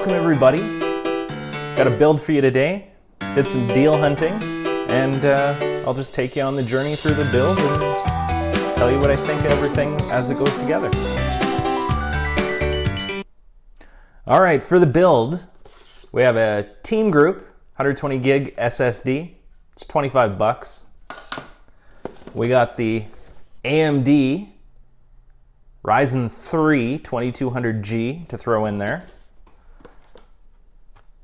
welcome everybody. Got a build for you today. Did some deal hunting, and I'll just take you on the journey through the build and tell you what I think of everything as it goes together. All right, for the build, we have a Teamgroup 120 gig SSD. It's 25 bucks. We got the AMD Ryzen 3 2200G to throw in there.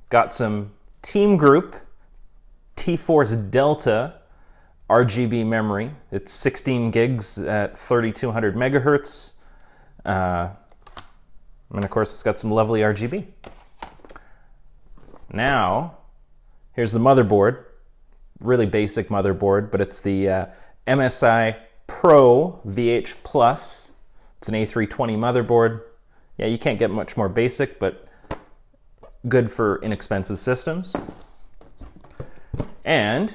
Got some Teamgroup T-Force Delta RGB memory. It's 16 gigs at 3200 megahertz. And of course, it's got some lovely RGB. Now, here's the motherboard. Really basic motherboard, but it's the MSI Pro VH Plus. It's an A320 motherboard. Yeah, you can't get much more basic, but good for inexpensive systems. And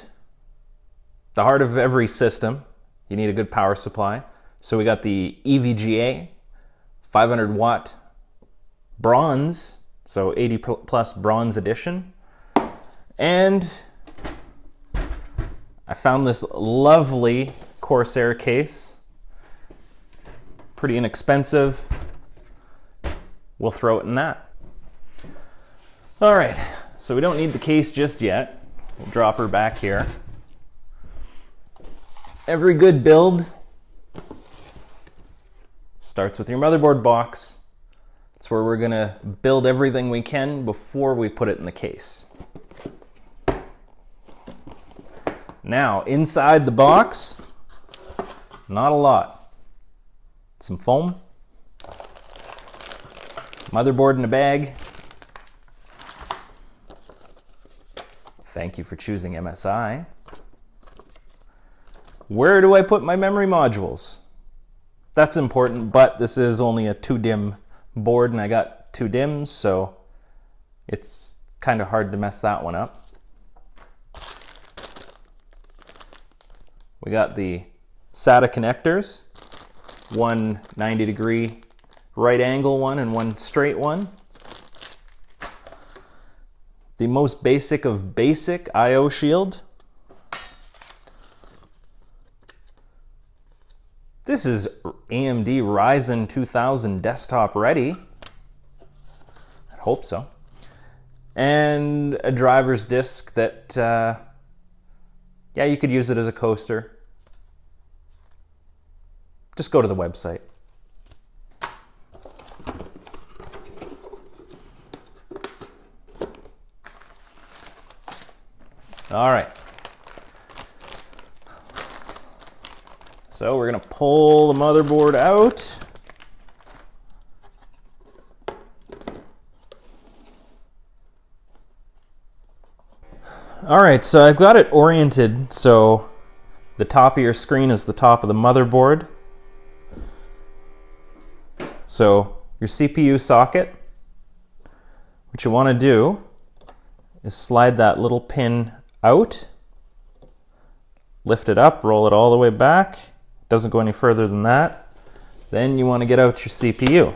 the heart of every system, you need a good power supply. So we got the EVGA 500 watt bronze, so 80 plus bronze edition. And I found this lovely Corsair case. Pretty inexpensive. We'll throw it in that. All right, so we don't need the case just yet. We'll drop her back here. Every good build starts with your motherboard box. That's where we're gonna build everything we can before we put it in the case. Now, inside the box, not a lot. Some foam, motherboard in a bag. Thank you for choosing MSI. Where do I put my memory modules? That's important, but this is only a 2-DIMM board and I got 2 DIMMs, so it's kind of hard to mess that one up. We got the SATA connectors. One 90-degree right angle one and one straight one. The most basic of basic I/O shield. This is AMD Ryzen 2000 desktop ready. I hope so. And a driver's disc that, yeah, you could use it as a coaster. Just go to the website. All right. So we're going to pull the motherboard out. All right, so I've got it oriented so the top of your screen is the top of the motherboard. So your CPU socket, what you want to do is slide that little pin out, lift it up, roll it all the way back. Doesn't go any further than that. Then you want to get out your CPU.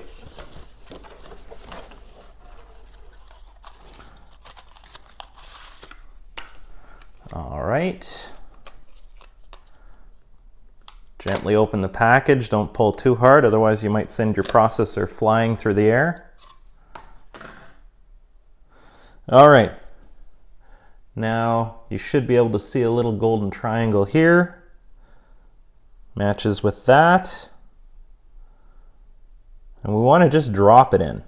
All right. Gently open the package, don't pull too hard, otherwise you might send your processor flying through the air. All right, now you should be able to see a little golden triangle here. Matches with that. And we want to just drop it in.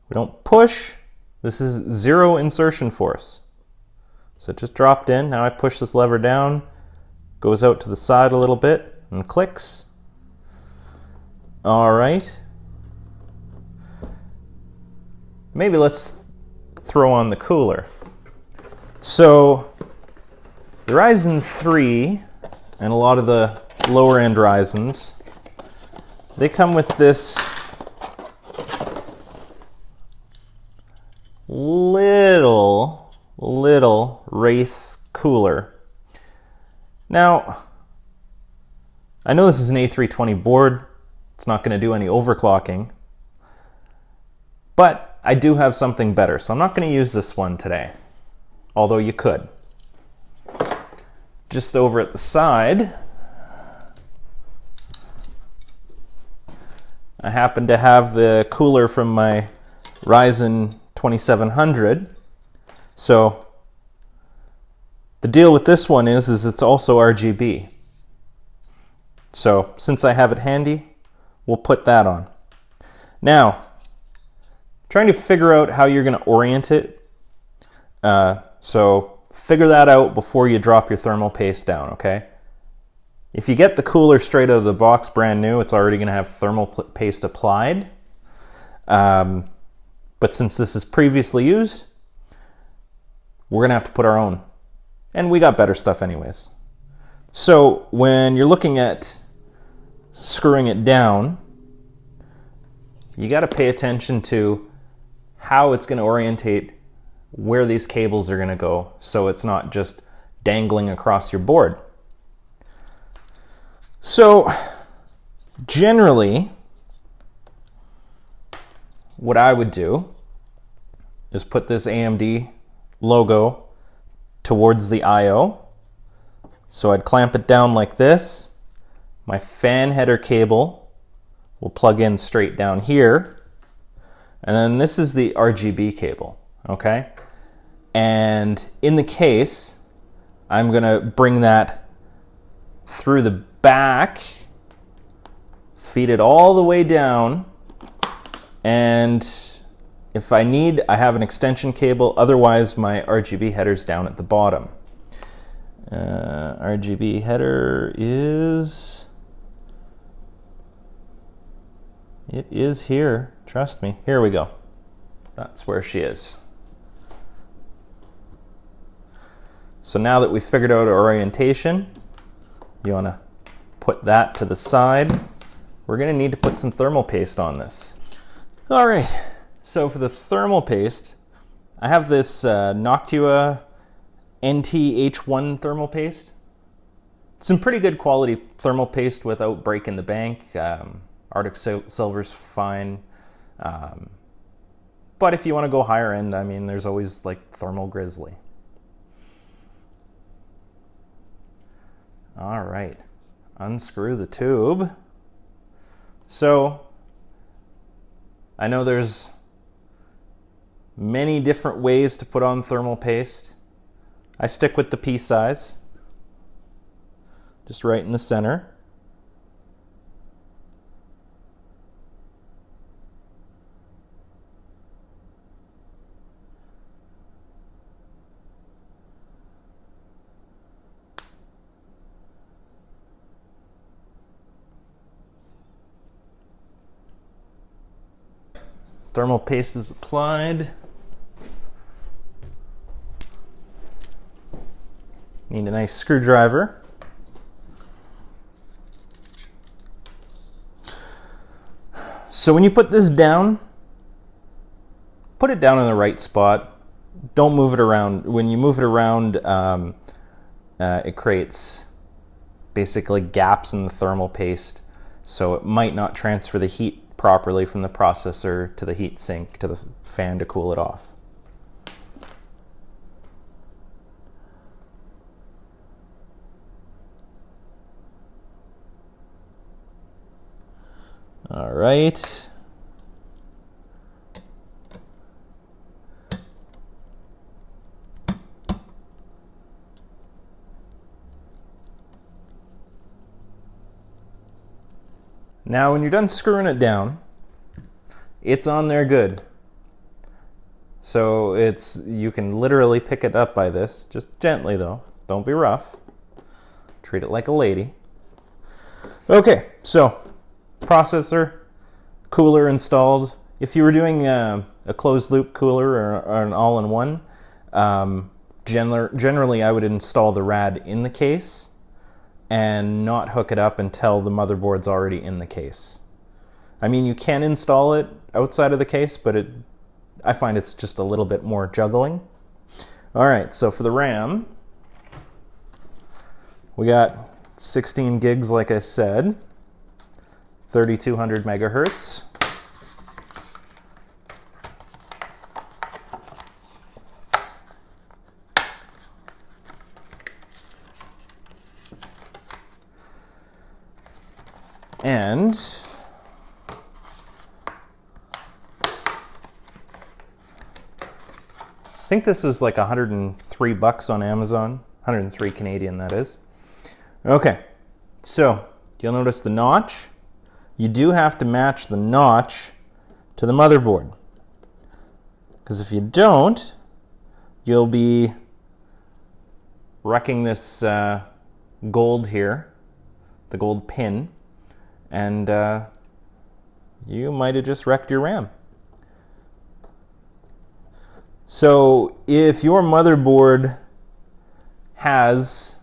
We don't push, this is 0 insertion force. So it just dropped in, now I push this lever down, goes out to the side a little bit and clicks. All right. Maybe let's throw on the cooler. So the Ryzen 3 and a lot of the lower end Ryzens, they come with this little Wraith cooler. Now, I know this is an A320 board. It's not going to do any overclocking. But I do have something better, so I'm not going to use this one today, although you could. Just over at the side, I happen to have the cooler from my Ryzen 2700. So the deal with this one is it's also RGB. So since I have it handy, we'll put that on. Now, trying to figure out how you're going to orient it. So figure that out before you drop your thermal paste down, okay? If you get the cooler straight out of the box brand new, it's already going to have thermal paste applied. But since this is previously used, we're going to have to put our own. And we got better stuff anyways. So when you're looking at screwing it down, you got to pay attention to how it's going to orientate where these cables are going to go, so it's not just dangling across your board. So generally, what I would do is put this AMD logo towards the I/O. So I'd clamp it down like this. My fan header cable will plug in straight down here. And then this is the RGB cable, okay? And in the case, I'm gonna bring that through the back, feed it all the way down, and if I need, I have an extension cable. Otherwise, my RGB header's down at the bottom. RGB header is... It is here. Trust me. Here we go. That's where she is. So now that we've figured out our orientation, you want to put that to the side. We're going to need to put some thermal paste on this. All right. So for the thermal paste, I have this Noctua NT-H1 thermal paste. Some pretty good quality thermal paste without breaking the bank. Arctic Silver's fine. But if you want to go higher end, I mean, there's always like Thermal Grizzly. All right, unscrew the tube. So I know there's many different ways to put on thermal paste. I stick with the pea size, just right in the center. Thermal paste is applied. Need a nice screwdriver. So when you put this down, put it down in the right spot. Don't move it around. When you move it around, it creates basically gaps in the thermal paste, so it might not transfer the heat properly from the processor to the heat sink to the fan to cool it off. All right. Now, when you're done screwing it down, it's on there good. So you can literally pick it up by this, just gently though. Don't be rough. Treat it like a lady. Okay, so processor, cooler installed. If you were doing a closed loop cooler or an all-in-one, generally I would install the rad in the case and not hook it up until the motherboard's already in the case. I mean, you can install it outside of the case, but I find it's just a little bit more juggling. All right, so for the RAM, we got 16 gigs, like I said, 3200 megahertz. And I think this was like $103 on Amazon, 103 Canadian that is. Okay, so you'll notice the notch. You do have to match the notch to the motherboard, because if you don't, you'll be wrecking this gold here, the gold pin, and you might have just wrecked your RAM. So if your motherboard has,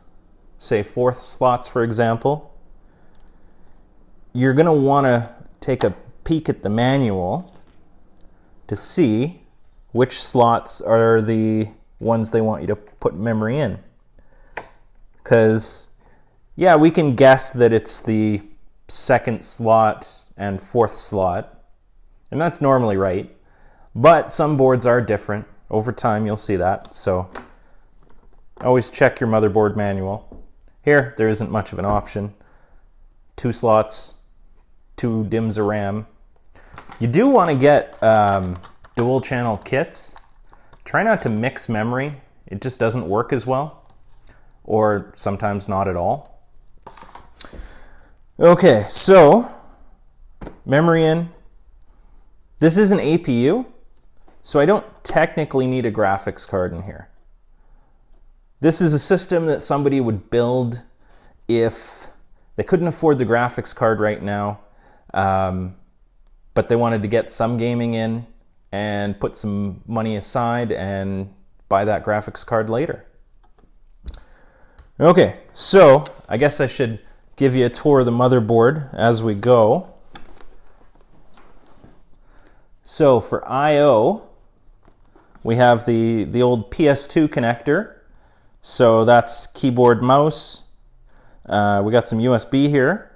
say, 4 slots, for example, you're going to want to take a peek at the manual to see which slots are the ones they want you to put memory in. Because, yeah, we can guess that it's the 2nd slot and 4th slot, and that's normally right. But some boards are different. Over time, you'll see that. So always check your motherboard manual. Here, there isn't much of an option. 2 slots, 2 DIMMs of RAM. You do want to get dual channel kits. Try not to mix memory. It just doesn't work as well, or sometimes not at all. Okay, so memory in. This is an APU, so I don't technically need a graphics card in here. This is a system that somebody would build if they couldn't afford the graphics card right now, but they wanted to get some gaming in and put some money aside and buy that graphics card later. Okay, so I guess I should give you a tour of the motherboard as we go. So for I/O, we have the old PS2 connector. So that's keyboard, mouse. We got some USB here.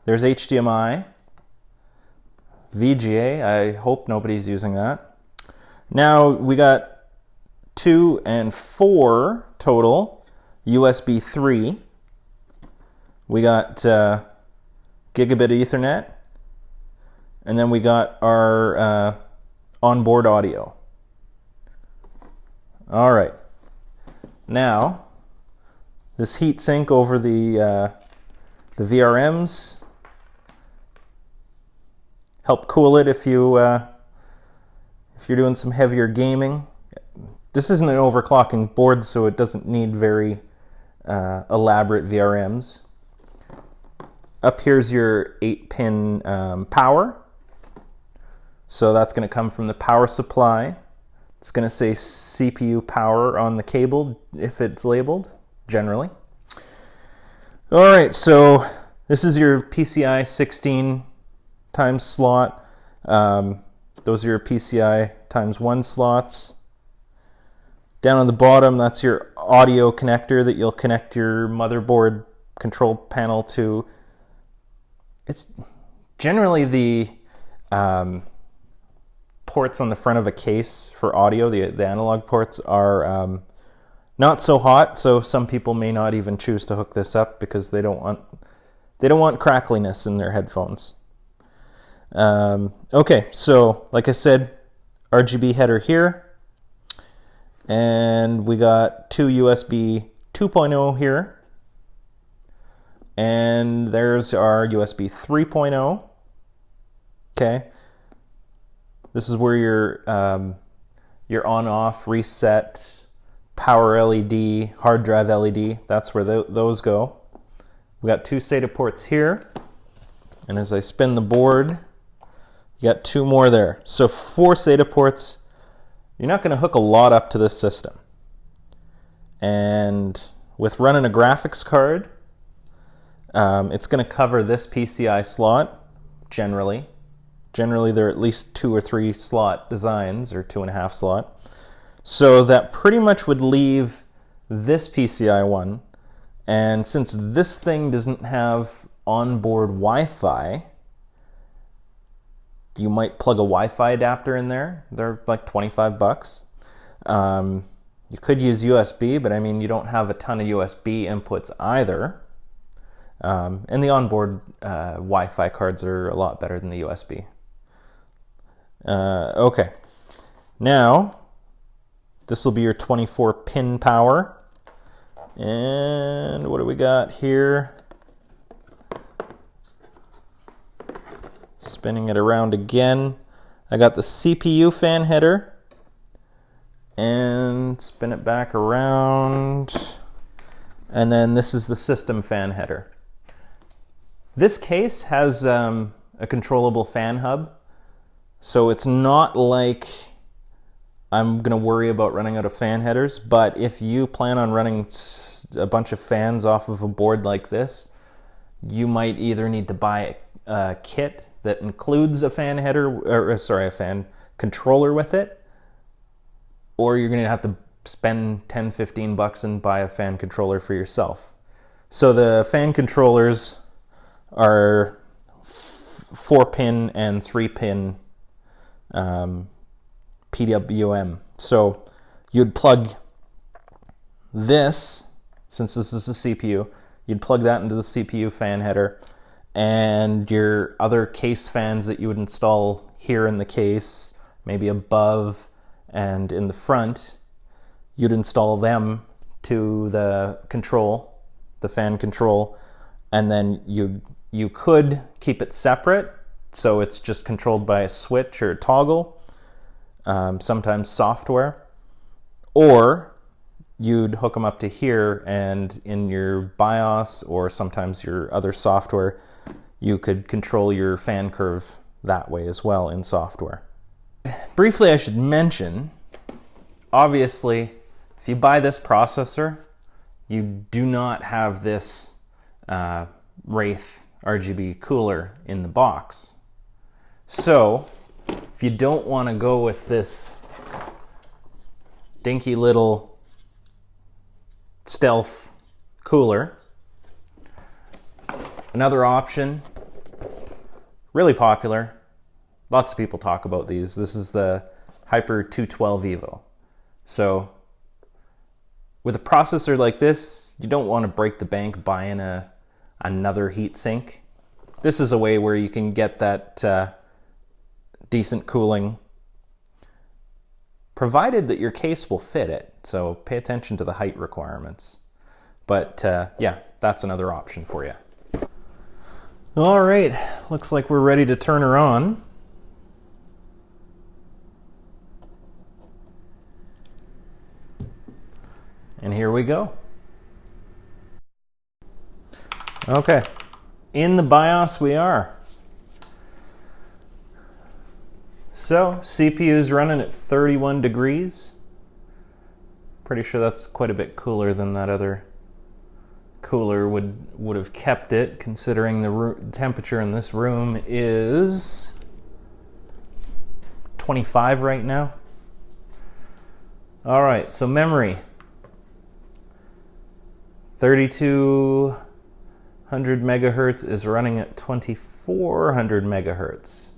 There's HDMI. VGA, I hope nobody's using that. Now we got 2 and 4 total USB 3. We got gigabit Ethernet. And then we got our onboard audio. All right. Now, this heatsink over the VRMs help cool it if you're doing some heavier gaming. This isn't an overclocking board, so it doesn't need very elaborate VRMs. Up here's your 8-pin power. So that's going to come from the power supply. It's going to say CPU power on the cable if it's labeled, generally. All right, so this is your PCI 16 times slot. Those are your PCI times 1 slots. Down on the bottom, that's your audio connector that you'll connect your motherboard control panel to. It's generally the ports on the front of a case for audio. The analog ports are not so hot, so some people may not even choose to hook this up because they don't want crackliness in their headphones. Okay, so like I said, RGB header here, and we got 2 USB 2.0 here, and there's our USB 3.0. Okay. This is where your on-off, reset, power LED, hard drive LED, that's where those go. We got 2 SATA ports here, and as I spin the board, you got 2 more there. So 4 SATA ports. You're not going to hook a lot up to this system. And with running a graphics card, it's going to cover this PCI slot, generally. Generally, there are at least 2 or 3 slot designs, or 2.5 slot. So that pretty much would leave this PCI one. And since this thing doesn't have onboard Wi-Fi, you might plug a Wi-Fi adapter in there. They're like $25. You could use USB, but I mean, you don't have a ton of USB inputs either. And the onboard Wi-Fi cards are a lot better than the USB. Okay, now this will be your 24 pin power. And what do we got here? Spinning it around again. I got the CPU fan header. And spin it back around. And then this is the system fan header. This case has a controllable fan hub. So it's not like I'm going to worry about running out of fan headers, but if you plan on running a bunch of fans off of a board like this, you might either need to buy a kit that includes a fan header, or sorry, a fan controller with it, or you're going to have to spend 10, 15 bucks and buy a fan controller for yourself. So the fan controllers are 4-pin and 3-pin PWM. So you'd plug this, since this is a CPU, you'd plug that into the CPU fan header, and your other case fans that you would install here in the case, maybe above and in the front, you'd install them to the control, the fan control, and then you could keep it separate, so it's just controlled by a switch or a toggle, sometimes software, or you'd hook them up to here, and in your BIOS or sometimes your other software, you could control your fan curve that way as well in software. Briefly, I should mention, obviously, if you buy this processor, you do not have this Wraith RGB cooler in the box. So, if you don't want to go with this dinky little stealth cooler, another option, really popular, lots of people talk about these. This is the Hyper 212 Evo. So with a processor like this, you don't want to break the bank buying another heatsink. This is a way where you can get that decent cooling, provided that your case will fit it. So pay attention to the height requirements. But yeah, that's another option for you. All right, looks like we're ready to turn her on. And here we go. Okay, in the BIOS we are. So, CPU is running at 31 degrees. Pretty sure that's quite a bit cooler than that other cooler would have kept it, considering the temperature in this room is 25 right now. All right, so memory. 3200 megahertz is running at 2400 megahertz.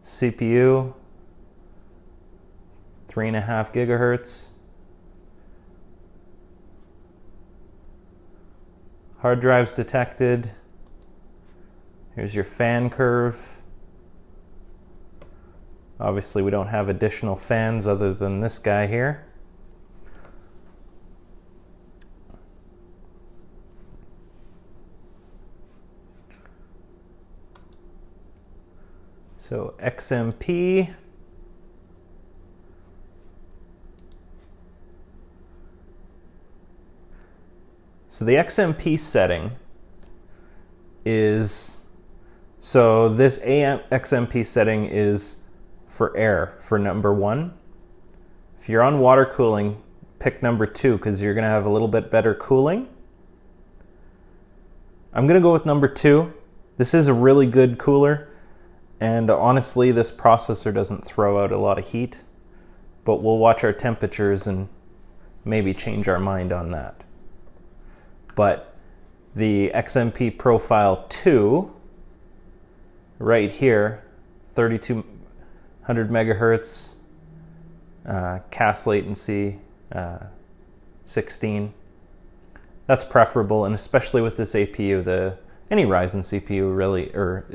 CPU, 3.5 gigahertz. Hard drives detected. Here's your fan curve. Obviously, we don't have additional fans other than this guy here. So XMP. So the XMP setting is, so this XMP setting is for air, for number 1. If you're on water cooling, pick number 2 because you're going to have a little bit better cooling. I'm going to go with number 2. This is a really good cooler, and honestly this processor doesn't throw out a lot of heat, but we'll watch our temperatures and maybe change our mind on that. But the XMP Profile 2 right here, 3200 megahertz, CAS latency, 16. That's preferable, and especially with this APU, any Ryzen CPU really, or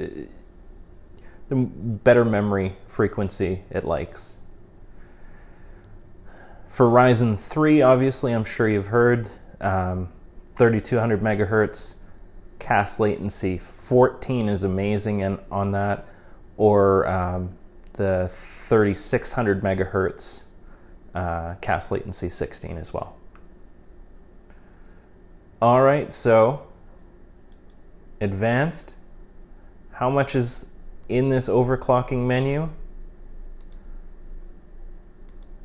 the better memory frequency it likes. For Ryzen 3, obviously, I'm sure you've heard, 3200 megahertz cast latency. 14 is amazing on that, or the 3600 megahertz cast latency 16 as well. All right, so advanced. How much is in this overclocking menu?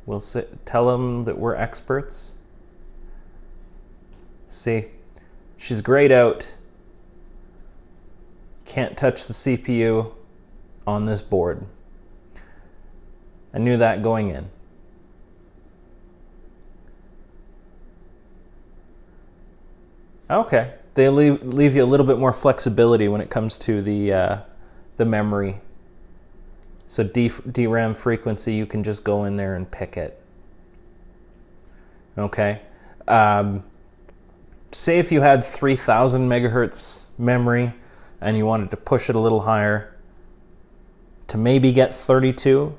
We'll tell them that we're experts. See, she's grayed out. Can't touch the CPU on this board. I knew that going in. Okay, they leave you a little bit more flexibility when it comes to the memory. So DRAM frequency, you can just go in there and pick it. Okay. Say if you had 3000 megahertz memory and you wanted to push it a little higher to maybe get 32,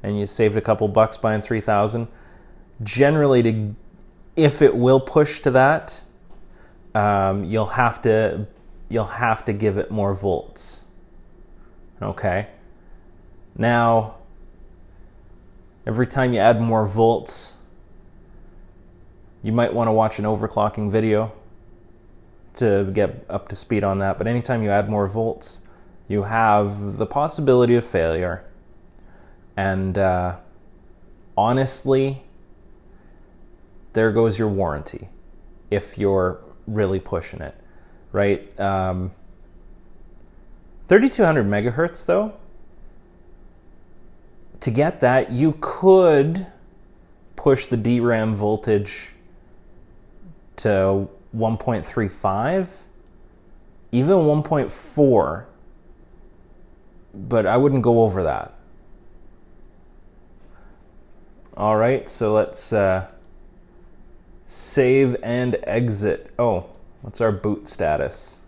and you saved a couple bucks buying 3000. Generally, if it will push to that, you'll have to give it more volts. Okay. Now, every time you add more volts, you might want to watch an overclocking video to get up to speed on that. But anytime you add more volts, you have the possibility of failure. And honestly, there goes your warranty if you're really pushing it, right? 3200 megahertz though, to get that, you could push the DRAM voltage to 1.35, even 1.4, but I wouldn't go over that. All right, so let's save and exit. Oh, what's our boot status?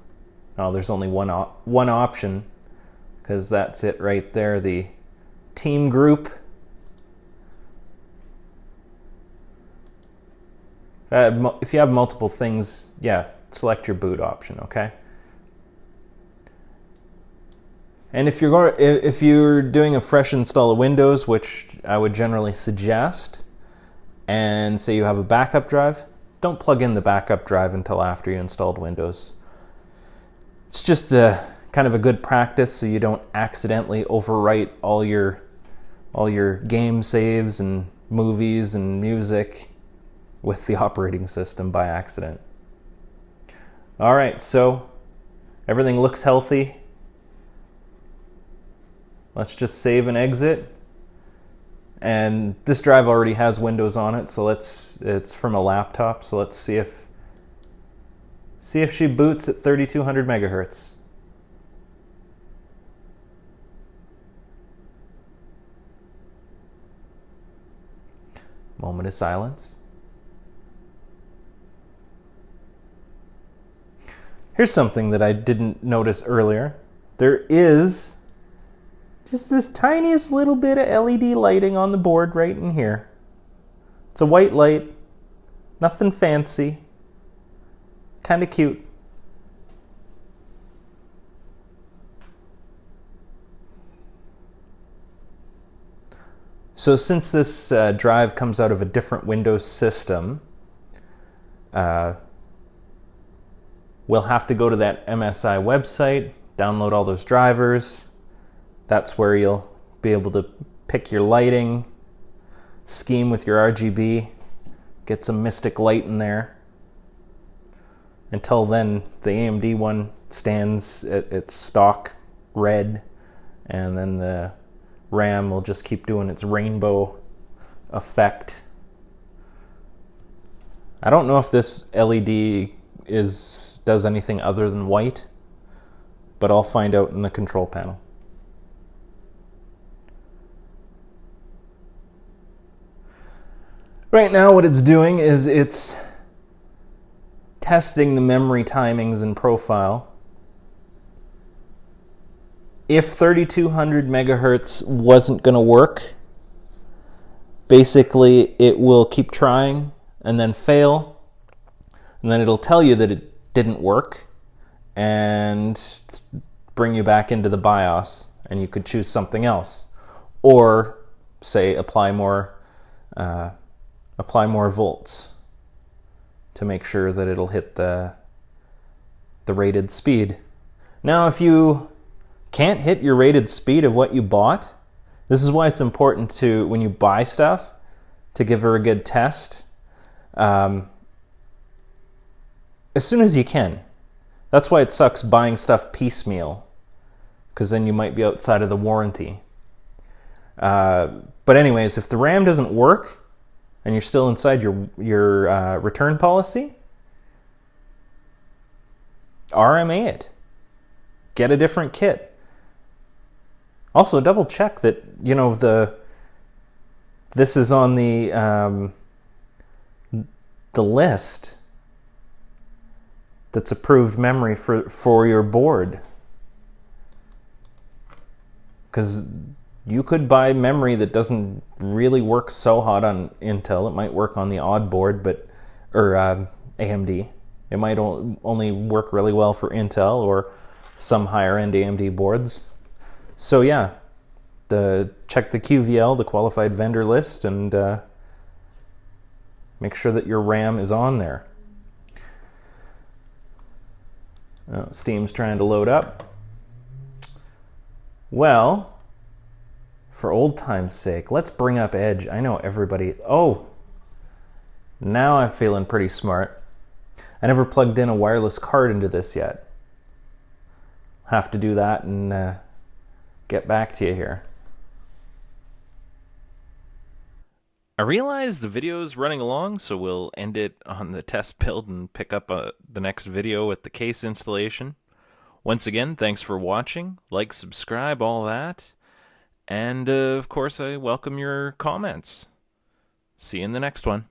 Oh, there's only one option, because that's it right there, the Teamgroup. If you have multiple things, yeah, select your boot option, okay? And if you're doing a fresh install of Windows, which I would generally suggest, and say you have a backup drive, don't plug in the backup drive until after you installed Windows. It's just kind of a good practice so you don't accidentally overwrite all your game saves and movies and music with the operating system by accident. All right, so everything looks healthy. Let's just save and exit. And this drive already has Windows on it, so it's from a laptop, so let's see if she boots at 3200 megahertz. Moment of silence. Here's something that I didn't notice earlier. There is just this tiniest little bit of LED lighting on the board right in here. It's a white light, nothing fancy, kind of cute. So since this drive comes out of a different Windows system, we'll have to go to that MSI website, download all those drivers. That's where you'll be able to pick your lighting scheme with your RGB, get some mystic light in there. Until then, the AMD one stands at its stock red, and then the RAM will just keep doing its rainbow effect. I don't know if this LED does anything other than white, but I'll find out in the control panel. Right now what it's doing is it's testing the memory timings and profile. If 3200 megahertz wasn't going to work, basically it will keep trying and then fail, and then it'll tell you that it didn't work and bring you back into the BIOS, and you could choose something else, or say apply more volts to make sure that it'll hit the rated speed. Now, if you can't hit your rated speed of what you bought, this is why it's important to, when you buy stuff, to give her a good test as soon as you can. That's why it sucks buying stuff piecemeal, because then you might be outside of the warranty. But anyways, if the RAM doesn't work and you're still inside your return policy, RMA it. Get a different kit. Also, double check that, you know, this is on the list that's approved memory for your board. Because you could buy memory that doesn't really work so hot on Intel. It might work on the odd board, or AMD. It might only work really well for Intel or some higher-end AMD boards. So yeah, check the QVL, the qualified vendor list, and make sure that your RAM is on there. Steam's trying to load up. Well, for old time's sake, let's bring up Edge. I know everybody... Oh! Now I'm feeling pretty smart. I never plugged in a wireless card into this yet. Have to do that and get back to you here. I realize the video is running along, so we'll end it on the test build and pick up the next video with the case installation. Once again, thanks for watching. Like, subscribe, all that. And of course, I welcome your comments. See you in the next one.